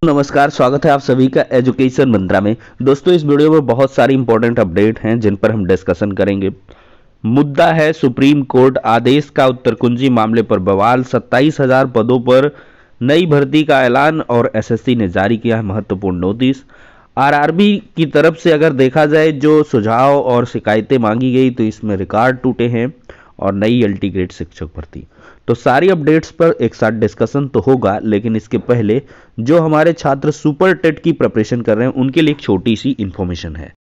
नमस्कार, स्वागत है आप सभी का एजुकेशन मंत्रा में। दोस्तों, इस वीडियो में बहुत सारी इंपॉर्टेंट अपडेट हैं जिन पर हम डिस्कशन करेंगे। मुद्दा है सुप्रीम कोर्ट आदेश का उत्तरकुंजी मामले पर बवाल, 27,000 पदों पर नई भर्ती का ऐलान और एसएससी ने जारी किया है महत्वपूर्ण नोटिस। आरआरबी की तरफ से अगर देखा जाए जो सुझाव और शिकायतें मांगी गई तो इसमें रिकॉर्ड टूटे हैं और नई एलटी ग्रेड शिक्षक भर्ती। तो सारी अपडेट्स पर एक साथ डिस्कशन तो होगा, लेकिन इसके पहले जो हमारे छात्र सुपर टेट की प्रिपरेशन कर रहे हैं उनके लिए एक छोटी सी इंफॉर्मेशन है।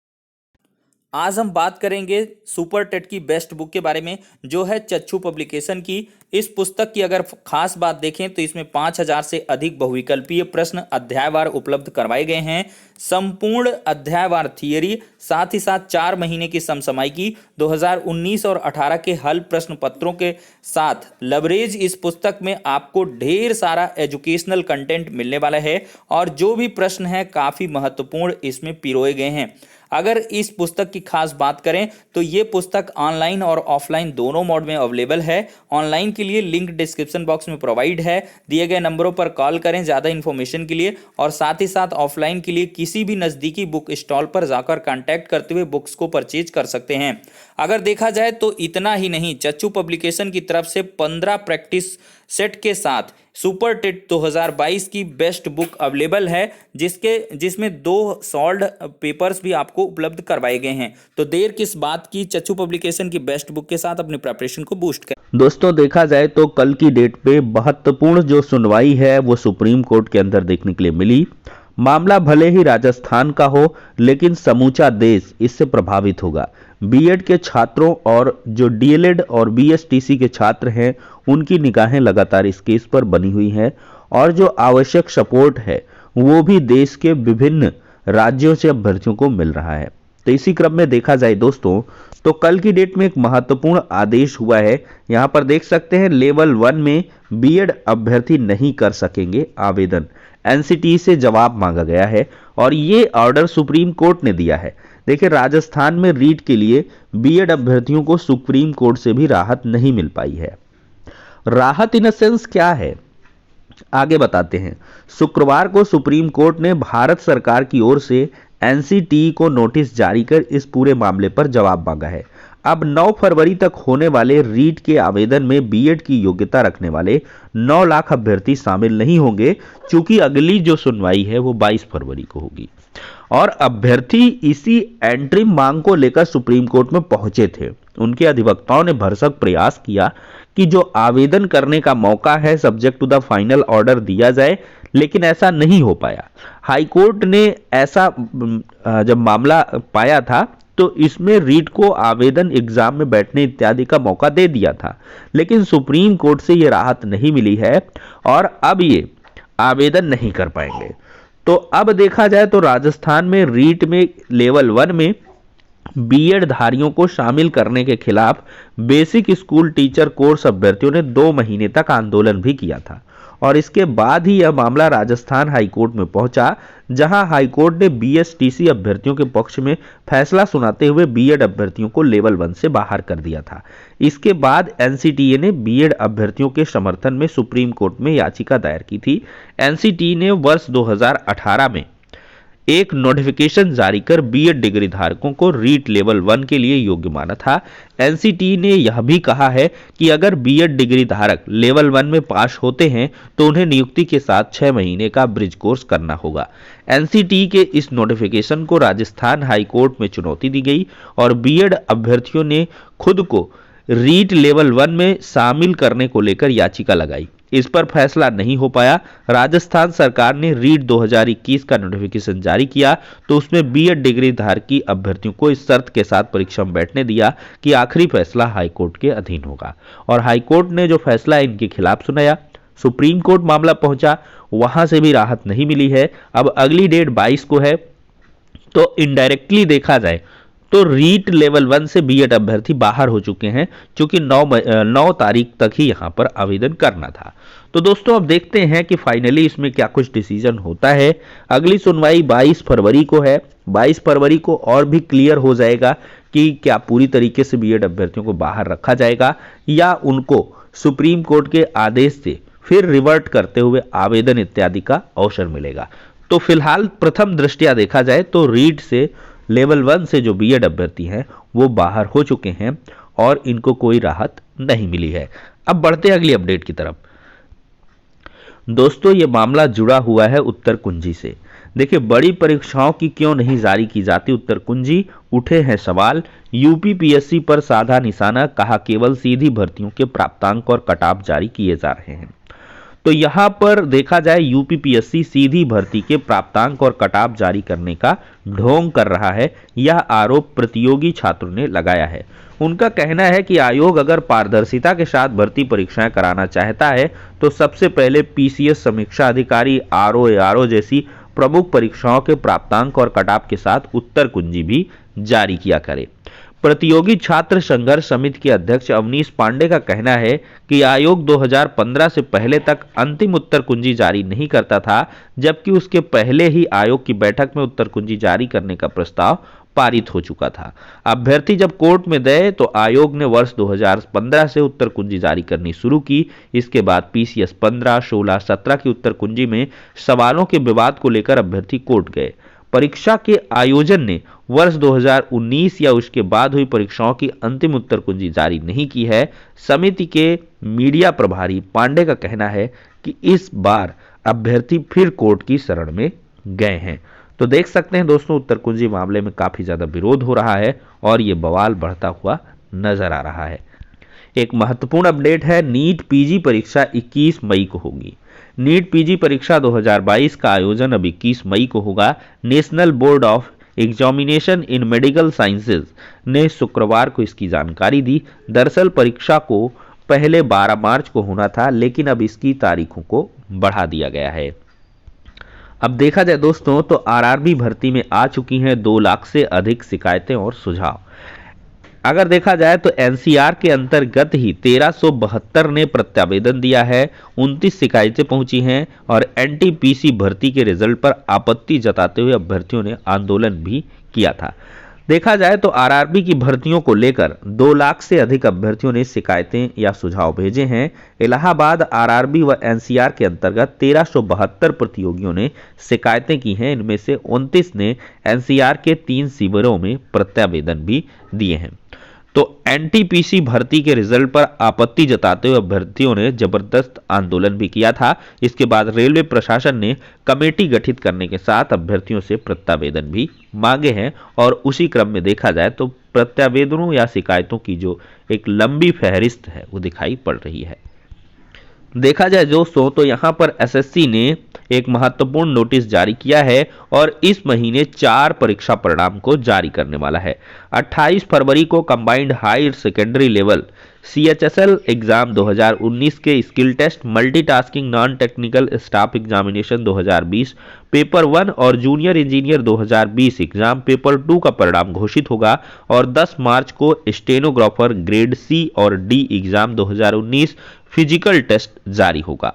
आज हम बात करेंगे सुपर टेट की बेस्ट बुक के बारे में, जो है चच्चू पब्लिकेशन की। इस पुस्तक की अगर खास बात देखें तो इसमें 5,000 से अधिक बहुविकल्पीय प्रश्न अध्यायवार उपलब्ध करवाए गए हैं। संपूर्ण अध्यायवार थियरी, साथ ही साथ 4 महीने की समसामयिकी 2019 और 18 के हल प्रश्न पत्रों के साथ लवरेज इस पुस्तक में आपको ढेर सारा एजुकेशनल कंटेंट मिलने वाला है और जो भी प्रश्न है काफ़ी महत्वपूर्ण इसमें पिरोए गए हैं। अगर इस पुस्तक की खास बात करें तो ये पुस्तक ऑनलाइन और ऑफलाइन दोनों मोड में अवेलेबल है। ऑनलाइन के लिए लिंक डिस्क्रिप्शन बॉक्स में प्रोवाइड है, दिए गए नंबरों पर कॉल करें ज़्यादा इन्फॉर्मेशन के लिए, और साथ ही साथ ऑफलाइन के लिए किसी भी नज़दीकी बुक स्टॉल पर जाकर कांटेक्ट करते हुए बुक्स को परचेज कर सकते हैं। अगर देखा जाए तो इतना ही नहीं, चच्चू पब्लिकेशन की तरफ से 15 प्रैक्टिस सेट के साथ सुपर टेट 2022 की बेस्ट बुक अवेलेबल है, जिसमें 2 सॉल्व्ड पेपर्स भी आपको उपलब्ध करवाए गए हैं। तो देर किस बात की, चच्चू पब्लिकेशन की बेस्ट बुक के साथ अपनी प्रिपरेशन को बूस्ट करें। दोस्तों, देखा जाए तो कल की डेट पे महत्वपूर्ण जो सुनवाई है वो सुप्रीम कोर्ट के अंदर देखने के लिए मिली। मामला भले ही राजस्थान का हो, लेकिन समूचा देश इससे प्रभावित होगा। बीएड के छात्रों और जो डीएलएड और बीएसटीसी के छात्र हैं उनकी निगाहें लगातार इस केस पर बनी हुई हैं और जो आवश्यक सपोर्ट है वो भी देश के विभिन्न राज्यों से अभ्यर्थियों को मिल रहा है। तो इसी क्रम में देखा जाए दोस्तों, तो कल की डेट में एक महत्वपूर्ण आदेश हुआ है। यहां पर देख सकते हैं लेवल 1 में बीएड अभ्यर्थी नहीं कर सकेंगे आवेदन। एनसीटी से जवाब मांगा गया है और ये ऑर्डर सुप्रीम कोर्ट ने दिया है। देखिए, राजस्थान में रीट के लिए बीएड अभ्यर्थियों को सुप्रीम कोर्ट से भी राहत नहीं मिल पाई है। राहत इन सेंस क्या है, आगे बताते हैं। शुक्रवार को सुप्रीम कोर्ट ने भारत सरकार की ओर से एनसीटी को नोटिस जारी कर इस पूरे मामले पर जवाब मांगा है। अब 9 फरवरी तक होने वाले रीट के आवेदन में बीएड की योग्यता रखने वाले 9 लाख अभ्यर्थी शामिल नहीं होंगे, चूंकि अगली जो सुनवाई है वो 22 फरवरी को होगी। और अभ्यर्थी इसी एंट्रीम मांग को लेकर सुप्रीम कोर्ट में पहुंचे थे। उनके अधिवक्ताओं ने भरसक प्रयास किया कि जो आवेदन करने का मौका है subject to the final order दिया जाए, लेकिन ऐसा नहीं हो पाया। हाईकोर्ट ने ऐसा जब मामला पाया था तो इसमें रीट को आवेदन एग्जाम में बैठने इत्यादि का मौका दे दिया था, लेकिन सुप्रीम कोर्ट से ये राहत नहीं मिली है और अब ये आवेदन नहीं कर पाएंगे। तो अब देखा जाए तो राजस्थान में रीट में लेवल 1 में बीएड धारियों को शामिल करने के खिलाफ बेसिक स्कूल टीचर कोर्स अभ्यर्थियों ने 2 महीने तक आंदोलन भी किया था और इसके बाद ही यह मामला राजस्थान हाईकोर्ट में पहुंचा, जहां हाईकोर्ट ने बीएसटीसी अभ्यर्थियों के पक्ष में फैसला सुनाते हुए बीएड अभ्यर्थियों को लेवल 1 से बाहर कर दिया था। इसके बाद एनसीटीए ने बीएड अभ्यर्थियों के समर्थन में सुप्रीम कोर्ट में याचिका दायर की थी। एनसीटीए ने वर्ष 2018 में एक नोटिफिकेशन जारी कर बीएड डिग्री धारकों को रीट लेवल 1 के लिए योग्य माना था। एनसीटी ने यह भी कहा है कि अगर बीएड डिग्री धारक लेवल 1 में पास होते हैं तो उन्हें नियुक्ति के साथ 6 महीने का ब्रिज कोर्स करना होगा। एनसीटी के इस नोटिफिकेशन को राजस्थान हाईकोर्ट में चुनौती दी गई और बीएड अभ्यर्थियों ने खुद को रीट लेवल 1 में शामिल करने को लेकर याचिका लगाई। इस पर फैसला नहीं हो पाया। राजस्थान सरकार ने रीट 2021 का नोटिफिकेशन जारी किया तो उसमें बीएड डिग्री धारकी अभ्यर्थियों को इस शर्त के साथ परीक्षा में बैठने दिया कि आखिरी फैसला हाईकोर्ट के अधीन होगा, और हाईकोर्ट ने जो फैसला इनके खिलाफ सुनाया, सुप्रीम कोर्ट मामला पहुंचा, वहां से भी राहत नहीं मिली है। अब अगली डेट 22 को है, तो इनडायरेक्टली देखा जाए तो रीट लेवल 1 से बीएड अभ्यर्थी बाहर हो चुके हैं, क्योंकि 9 तारीख तक ही यहां पर आवेदन करना था। तो दोस्तों, अब देखते हैं कि फाइनली इसमें क्या कुछ डिसीजन होता है। अगली सुनवाई 22 फरवरी को है। 22 फरवरी को और भी क्लियर हो जाएगा कि क्या पूरी तरीके से बीएड अभ्यर्थियों को बाहर रखा जाएगा या उनको सुप्रीम कोर्ट के आदेश से फिर रिवर्ट करते हुए आवेदन इत्यादि का अवसर मिलेगा। तो फिलहाल प्रथम दृष्टया देखा जाए तो रीट से लेवल 1 से जो बीएड अभ्यर्थी हैं वो बाहर हो चुके हैं और इनको कोई राहत नहीं मिली है। अब बढ़ते हैं अगली अपडेट की तरफ। दोस्तों, ये मामला जुड़ा हुआ है उत्तर कुंजी से। देखिए, बड़ी परीक्षाओं की क्यों नहीं जारी की जाती उत्तर कुंजी, उठे हैं सवाल। यूपी पीएससी पर साधा निशाना, कहा केवल सीधी भर्तियों के प्राप्तांक और कट-ऑफ जारी किए जा रहे हैं। तो यहां पर देखा जाए यूपी पीएससी सीधी भर्ती के प्राप्तांक और कट-ऑफ जारी करने का ढोंग कर रहा है, यह आरोप प्रतियोगी छात्रों ने लगाया है। उनका कहना है कि आयोग अगर पारदर्शिता के साथ भर्ती परीक्षाएं कराना चाहता है तो सबसे पहले पीसीएस समीक्षा अधिकारी, आरओ, एआरओ जैसी प्रमुख परीक्षाओं के प्राप्तांक और कट-ऑफ के साथ उत्तर कुंजी भी जारी किया करे। प्रतियोगी छात्र संघर्ष समिति के अध्यक्ष अवनीश पांडे का कहना है कि आयोग 2015 से पहले तक अंतिम उत्तर कुंजी जारी नहीं करता था, जबकि उसके पहले ही आयोग की बैठक में उत्तर कुंजी जारी करने का प्रस्ताव पारित हो चुका था। अभ्यर्थी जब कोर्ट में गए तो आयोग ने वर्ष 2015 से उत्तर कुंजी जारी करनी शुरू की। इसके बाद पीसीएस 15, 16, 17 की उत्तर कुंजी में सवालों के विवाद को लेकर अभ्यर्थी कोर्ट गए। परीक्षा के आयोजन ने वर्ष 2019 या उसके बाद हुई परीक्षाओं की अंतिम उत्तर कुंजी जारी नहीं की है। समिति के मीडिया प्रभारी पांडे का कहना है कि इस बार अभ्यर्थी फिर कोर्ट की शरण में गए हैं। तो देख सकते हैं दोस्तों, उत्तर कुंजी मामले में काफी ज्यादा विरोध हो रहा है और ये बवाल बढ़ता हुआ नजर आ रहा है। एक महत्वपूर्ण अपडेट है, नीट पीजी परीक्षा 21 मई को होगी। नीट पीजी परीक्षा 2022 का आयोजन अब 21 मई को होगा। National board of examination in medical sciences ने शुक्रवार को इसकी जानकारी दी। दरअसल परीक्षा को पहले 12 मार्च को होना था, लेकिन अब इसकी तारीखों को बढ़ा दिया गया है। अब देखा जाए दोस्तों तो आरआरबी भर्ती में आ चुकी हैं 2 लाख से अधिक शिकायतें और सुझाव। अगर देखा जाए तो एनसीआर के अंतर्गत ही 1372 ने प्रत्यावेदन दिया है, 29 शिकायतें पहुंची हैं और एनटीपीसी भर्ती के रिजल्ट पर आपत्ति जताते हुए अभ्यर्थियों ने आंदोलन भी किया था। देखा जाए तो आरआरबी की भर्तियों को लेकर 2 लाख से अधिक अभ्यर्थियों ने शिकायतें या सुझाव भेजे हैं। इलाहाबाद आरआरबी व एनसीआर के अंतर्गत 1372 प्रतियोगियों ने शिकायतें की हैं। इनमें से 29 ने एनसीआर के 3 शिविरों में प्रत्यावेदन भी दिए हैं। तो एनटीपीसी भर्ती के रिजल्ट पर आपत्ति जताते हुए अभ्यर्थियों ने जबरदस्त आंदोलन भी किया था। इसके बाद रेलवे प्रशासन ने कमेटी गठित करने के साथ अभ्यर्थियों से प्रत्यावेदन भी मांगे हैं और उसी क्रम में देखा जाए तो प्रत्यावेदनों या शिकायतों की जो एक लंबी फहरिस्त है वो दिखाई पड़ रही है। देखा जाए दोस्तों तो यहाँ पर एसएससी ने एक महत्वपूर्ण नोटिस जारी किया है और इस महीने 4 परीक्षा परिणाम को जारी करने वाला है। 28 फरवरी को combined higher secondary level CHSL exam 2019 के skill test, multitasking non technical staff examination 2020, paper 1 और जूनियर इंजीनियर 2020 एग्जाम पेपर 2 का परिणाम घोषित होगा और 10 मार्च को स्टेनोग्राफर ग्रेड सी और डी एग्जाम 2019 फिजिकल टेस्ट जारी होगा।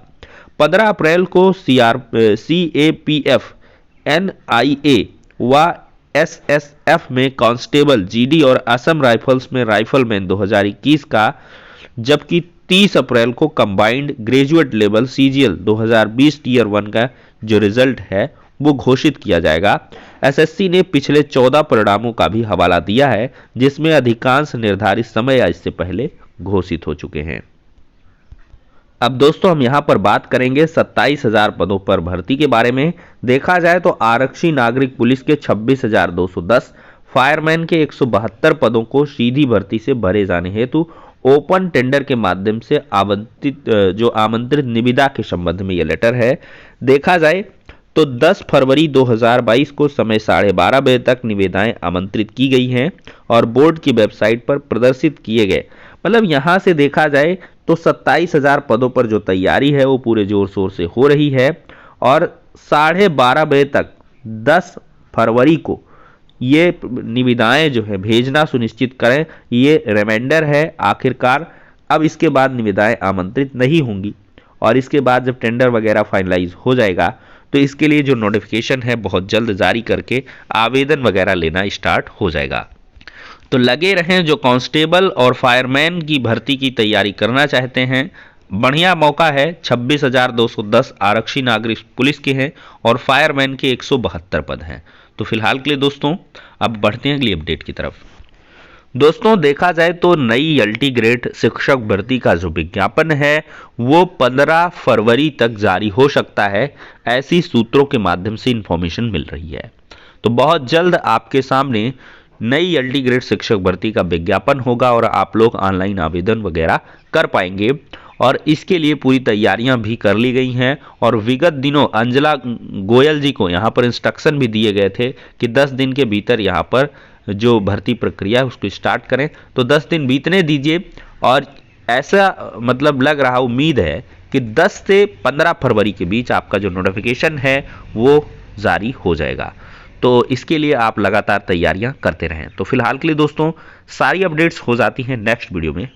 15 अप्रैल को सीएपीएफ, एनआईए व एसएसएफ में कांस्टेबल जीडी और असम राइफल्स में राइफलमैन 2021 का, जबकि 30 अप्रैल को combined graduate level CGL 2020 tier 1 का जो रिजल्ट है वो घोषित किया जाएगा। एसएससी ने पिछले 14 परिणामों का भी हवाला दिया है, जिसमें अधिकांश निर्धारित समय या इससे पहले घोषित हो चुके हैं। अब दोस्तों हम यहां पर बात करेंगे 27,000 पदों पर भर्ती के बारे में। देखा जाए तो आरक्षी नागरिक पुलिस के 26,210, फायरमैन के 172 पदों को सीधी भर्ती से भरे जाने हेतु ओपन टेंडर के माध्यम से आमंत्रित निविदा के संबंध में यह लेटर है। देखा जाए तो 10 फरवरी 2022 को समय 12:30 बजे तक निविदाएं आमंत्रित की गई हैं और बोर्ड की वेबसाइट पर प्रदर्शित किए गए। मतलब यहां से देखा जाए तो 27,000 पदों पर जो तैयारी है वो पूरे जोर शोर से हो रही है और 12:30 बजे तक 10 फरवरी को ये निविदाएं जो है भेजना सुनिश्चित करें। ये रिमाइंडर है आखिरकार। अब इसके बाद निविदाएं आमंत्रित नहीं होंगी और इसके बाद जब टेंडर वगैरह फाइनलाइज हो जाएगा तो इसके लिए जो नोटिफिकेशन है बहुत जल्द जारी करके आवेदन वगैरह लेना स्टार्ट हो जाएगा। तो लगे रहें जो कांस्टेबल और फायरमैन की भर्ती की तैयारी करना चाहते हैं, बढ़िया मौका है। 26,210 आरक्षी नागरिक पुलिस के हैं और फायरमैन के 172 पद हैं। तो फिलहाल के लिए दोस्तों अब बढ़ते हैं अगली अपडेट की तरफ। दोस्तों देखा जाए तो नई अल्टी ग्रेड शिक्षक भर्ती का जो विज्ञापन है वो 15 फरवरी तक जारी हो सकता है, ऐसी सूत्रों के माध्यम से इंफॉर्मेशन मिल रही है। तो बहुत जल्द आपके सामने नई अल्टी ग्रेड शिक्षक भर्ती का विज्ञापन होगा और आप लोग ऑनलाइन आवेदन वगैरह कर पाएंगे और इसके लिए पूरी तैयारियां भी कर ली गई हैं। और विगत दिनों अंजला गोयल जी को यहाँ पर इंस्ट्रक्शन भी दिए गए थे कि 10 दिन के भीतर यहाँ पर जो भर्ती प्रक्रिया है उसको स्टार्ट करें। तो 10 दिन बीतने दीजिए और ऐसा मतलब लग रहा, उम्मीद है कि 10 से 15 फरवरी के बीच आपका जो नोटिफिकेशन है वो जारी हो जाएगा। तो इसके लिए आप लगातार तैयारियां करते रहें। तो फिलहाल के लिए दोस्तों सारी अपडेट्स हो जाती हैं नेक्स्ट वीडियो में।